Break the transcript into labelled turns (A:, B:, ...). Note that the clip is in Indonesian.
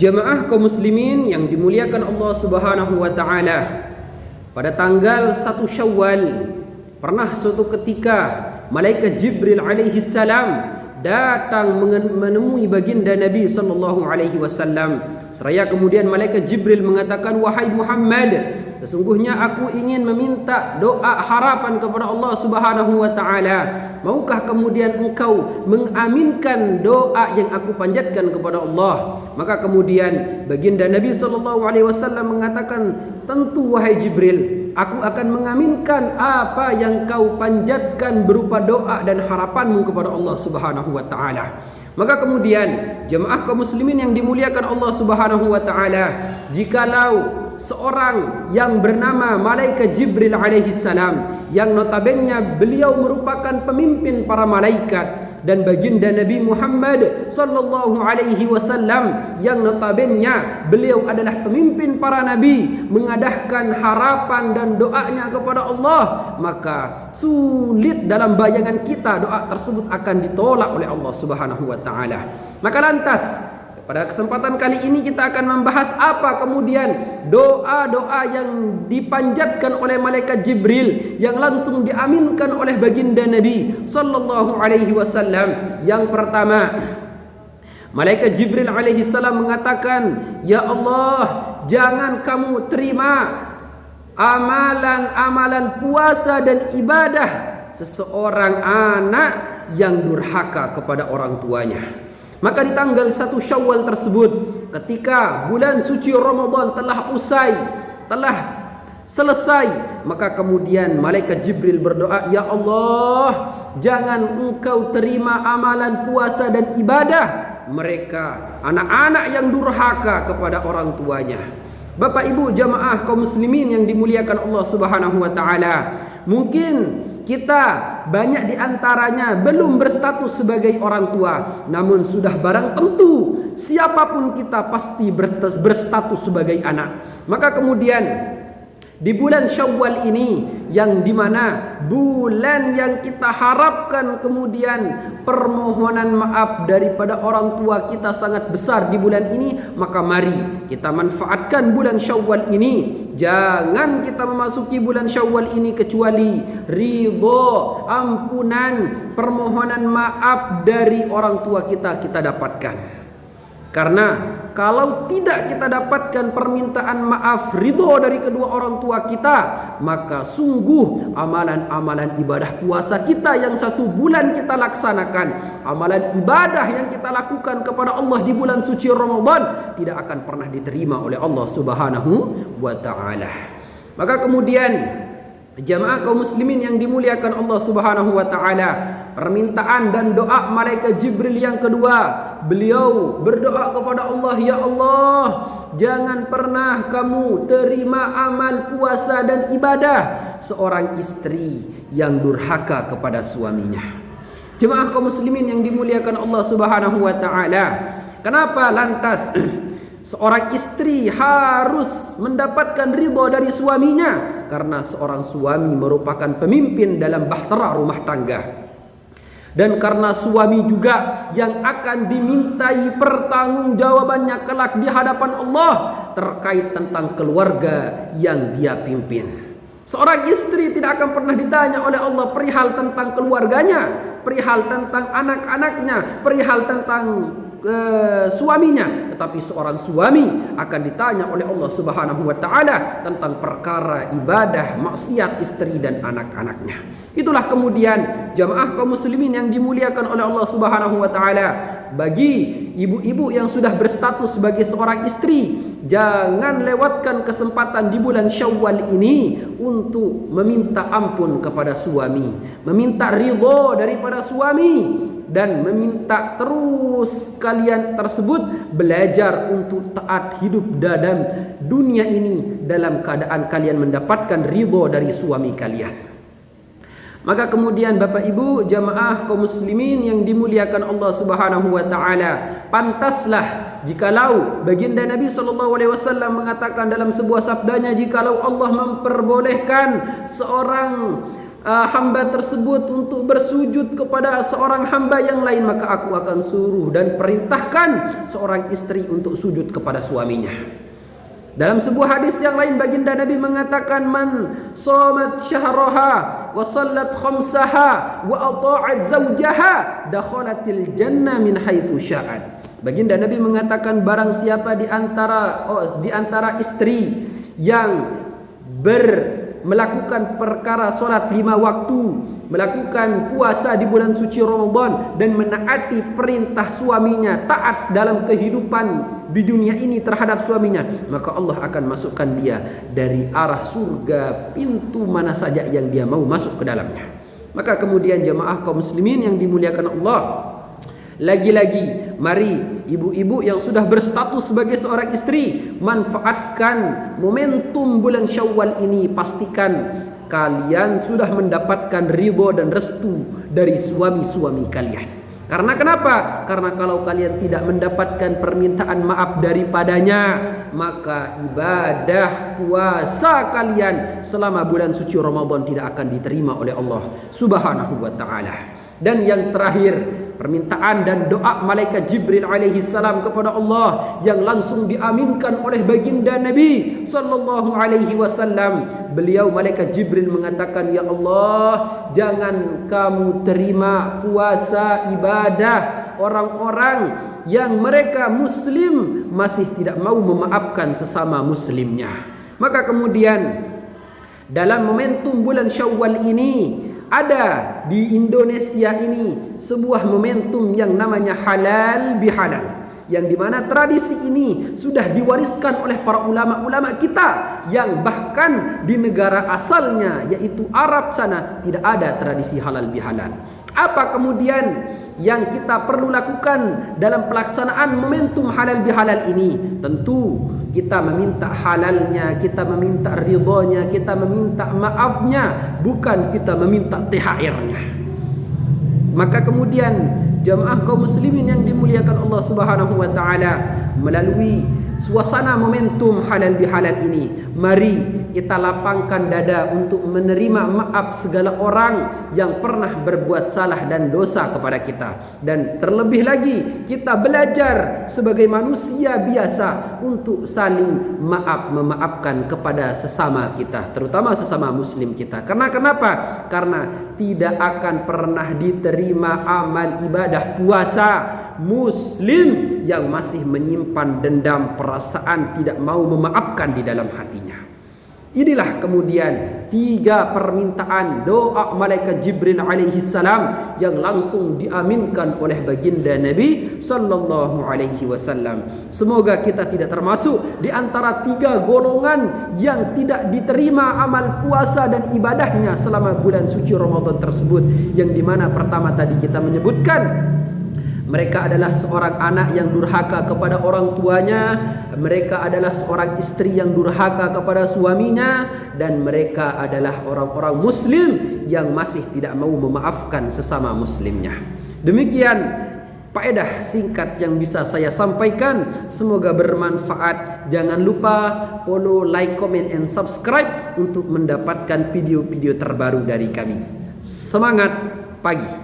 A: Jemaah kaum muslimin yang dimuliakan Allah Subhanahu wa taala, pada tanggal 1 Syawal pernah suatu ketika malaikat Jibril alaihi salam datang menemui baginda Nabi sallallahu alaihi wasallam. Seraya kemudian malaikat Jibril mengatakan, "Wahai Muhammad, sesungguhnya aku ingin meminta doa harapan kepada Allah Subhanahu wa taala. Maukah kemudian engkau mengaminkan doa yang aku panjatkan kepada Allah?" Maka kemudian baginda Nabi sallallahu alaihi wasallam mengatakan, "Tentu wahai Jibril, aku akan mengaminkan apa yang kau panjatkan berupa doa dan harapanmu kepada Allah Subhanahu wa taala." Maka kemudian jemaah kaum muslimin yang dimuliakan Allah Subhanahu wa taala, jikalau seorang yang bernama malaikat Jibril alaihi salam, yang notabene beliau merupakan pemimpin para malaikat, dan baginda Nabi Muhammad sallallahu alaihi wasallam yang notabene beliau adalah pemimpin para nabi, mengadahkan harapan dan doanya kepada Allah, maka sulit dalam bayangan kita doa tersebut akan ditolak oleh Allah Subhanahu wa taala. Maka lantas pada kesempatan kali ini kita akan membahas apa kemudian doa-doa yang dipanjatkan oleh malaikat Jibril yang langsung diaminkan oleh baginda Nabi sallallahu alaihi wasallam. Yang pertama, malaikat Jibril alaihi salam mengatakan, "Ya Allah, jangan kamu terima amalan-amalan puasa dan ibadah seseorang anak yang durhaka kepada orang tuanya." Maka di tanggal 1 Syawal tersebut, ketika bulan suci Ramadan telah usai, telah selesai, maka kemudian malaikat Jibril berdoa, "Ya Allah, jangan engkau terima amalan puasa dan ibadah mereka, anak-anak yang durhaka kepada orang tuanya." Bapak Ibu jamaah kaum muslimin yang dimuliakan Allah Subhanahu wa taala, mungkin kita banyak di antaranya belum berstatus sebagai orang tua, namun sudah barang tentu siapapun kita pasti berstatus sebagai anak. Maka kemudian di bulan Syawal ini, yang dimana bulan yang kita harapkan kemudian permohonan maaf daripada orang tua kita sangat besar di bulan ini, maka mari kita manfaatkan bulan Syawal ini. Jangan kita memasuki bulan Syawal ini kecuali ridha, ampunan, permohonan maaf dari orang tua kita dapatkan. Karena kalau tidak kita dapatkan permintaan maaf, ridho dari kedua orang tua kita, maka sungguh amalan-amalan ibadah puasa kita yang 1 bulan kita laksanakan, amalan ibadah yang kita lakukan kepada Allah di bulan suci Ramadan tidak akan pernah diterima oleh Allah Subhanahu wa taala. Maka kemudian jamaah kaum muslimin yang dimuliakan Allah Subhanahu wa taala, permintaan dan doa malaikat Jibril yang kedua, beliau berdoa kepada Allah, "Ya Allah, jangan pernah kamu terima amal puasa dan ibadah seorang istri yang durhaka kepada suaminya." Jemaah kaum muslimin yang dimuliakan Allah Subhanahu wa taala, kenapa lantas seorang istri harus mendapatkan ridha dari suaminya? Karena seorang suami merupakan pemimpin dalam bahtera rumah tangga, dan karena suami juga yang akan dimintai pertanggungjawabannya kelak di hadapan Allah terkait tentang keluarga yang dia pimpin. Seorang istri tidak akan pernah ditanya oleh Allah perihal tentang keluarganya, perihal tentang anak-anaknya, perihal tentang suaminya, tetapi seorang suami akan ditanya oleh Allah Subhanahu wa taala tentang perkara ibadah, maksiat istri dan anak-anaknya. Itulah kemudian jamaah kaum muslimin yang dimuliakan oleh Allah Subhanahu wa taala, bagi ibu-ibu yang sudah berstatus sebagai seorang istri, jangan lewatkan kesempatan di bulan Syawal ini untuk meminta ampun kepada suami, meminta ridha daripada suami, dan meminta terus kalian tersebut belajar untuk taat hidup dalam dunia ini dalam keadaan kalian mendapatkan ridha dari suami kalian. Maka kemudian Bapak Ibu jamaah kaum muslimin yang dimuliakan Allah Subhanahu wa taala, pantaslah jikalau baginda Nabi sallallahu alaihi wasallam mengatakan dalam sebuah sabdanya, jikalau Allah memperbolehkan seorang hamba tersebut untuk bersujud kepada seorang hamba yang lain, maka aku akan suruh dan perintahkan seorang istri untuk sujud kepada suaminya. Dalam sebuah hadis yang lain, baginda Nabi mengatakan, man shamat syahraha wa sallat khamsaha wa ata'at zawjaha dakhalatil jannah min haitsu sya'at. Baginda Nabi mengatakan, barang siapa di antara istri yang melakukan perkara solat 5 waktu, melakukan puasa di bulan suci Ramadan, dan menaati perintah suaminya, taat dalam kehidupan di dunia ini terhadap suaminya, maka Allah akan masukkan dia dari arah surga pintu mana saja yang dia mau masuk ke dalamnya. Maka kemudian jemaah kaum muslimin yang dimuliakan Allah, lagi-lagi mari ibu-ibu yang sudah berstatus sebagai seorang istri, manfaatkan momentum bulan Syawal ini. Pastikan kalian sudah mendapatkan ridho dan restu dari suami-suami kalian. Karena kenapa? Karena kalau kalian tidak mendapatkan permintaan maaf daripadanya, maka ibadah puasa kalian selama bulan suci Ramadan tidak akan diterima oleh Allah Subhanahu wa taala. Dan yang terakhir, permintaan dan doa malaikat Jibril alaihi salam kepada Allah yang langsung diaminkan oleh baginda Nabi sallallahu alaihi wasallam. Beliau malaikat Jibril mengatakan, ya Allah, jangan kamu terima puasa ibadah orang-orang yang mereka muslim masih tidak mau memaafkan sesama muslimnya. Maka kemudian dalam momentum bulan Syawal ini, ada di Indonesia ini sebuah momentum yang namanya halal bihalal, yang dimana tradisi ini sudah diwariskan oleh para ulama-ulama kita, yang bahkan di negara asalnya yaitu Arab sana tidak ada tradisi halal bihalal. Apa kemudian yang kita perlu lakukan dalam pelaksanaan momentum halal bihalal ini? Tentu kita meminta halalnya, kita meminta ridhonya, kita meminta maafnya, bukan kita meminta THR-nya. Maka kemudian jamaah kaum muslimin yang dimuliakan Allah Subhanahu wa taala, melalui suasana momentum halal bihalal ini, mari kita lapangkan dada untuk menerima maaf segala orang yang pernah berbuat salah dan dosa kepada kita. Dan terlebih lagi kita belajar sebagai manusia biasa untuk saling memaafkan kepada sesama kita, terutama sesama muslim kita. Karena kenapa? Karena tidak akan pernah diterima amal ibadah puasa muslim yang masih menyimpan dendam, perasaan tidak mau memaafkan di dalam hatinya. Inilah kemudian 3 permintaan doa malaikat Jibril alaihi salam yang langsung diaminkan oleh baginda Nabi sallallahu alaihi wasallam. Semoga kita tidak termasuk di antara 3 golongan yang tidak diterima amal puasa dan ibadahnya selama bulan suci Ramadan tersebut, yang dimana pertama tadi kita menyebutkan mereka adalah seorang anak yang durhaka kepada orang tuanya, mereka adalah seorang istri yang durhaka kepada suaminya, dan mereka adalah orang-orang muslim yang masih tidak mau memaafkan sesama muslimnya. Demikian faedah singkat yang bisa saya sampaikan, semoga bermanfaat. Jangan lupa follow, like, comment, and subscribe untuk mendapatkan video-video terbaru dari kami. Semangat pagi.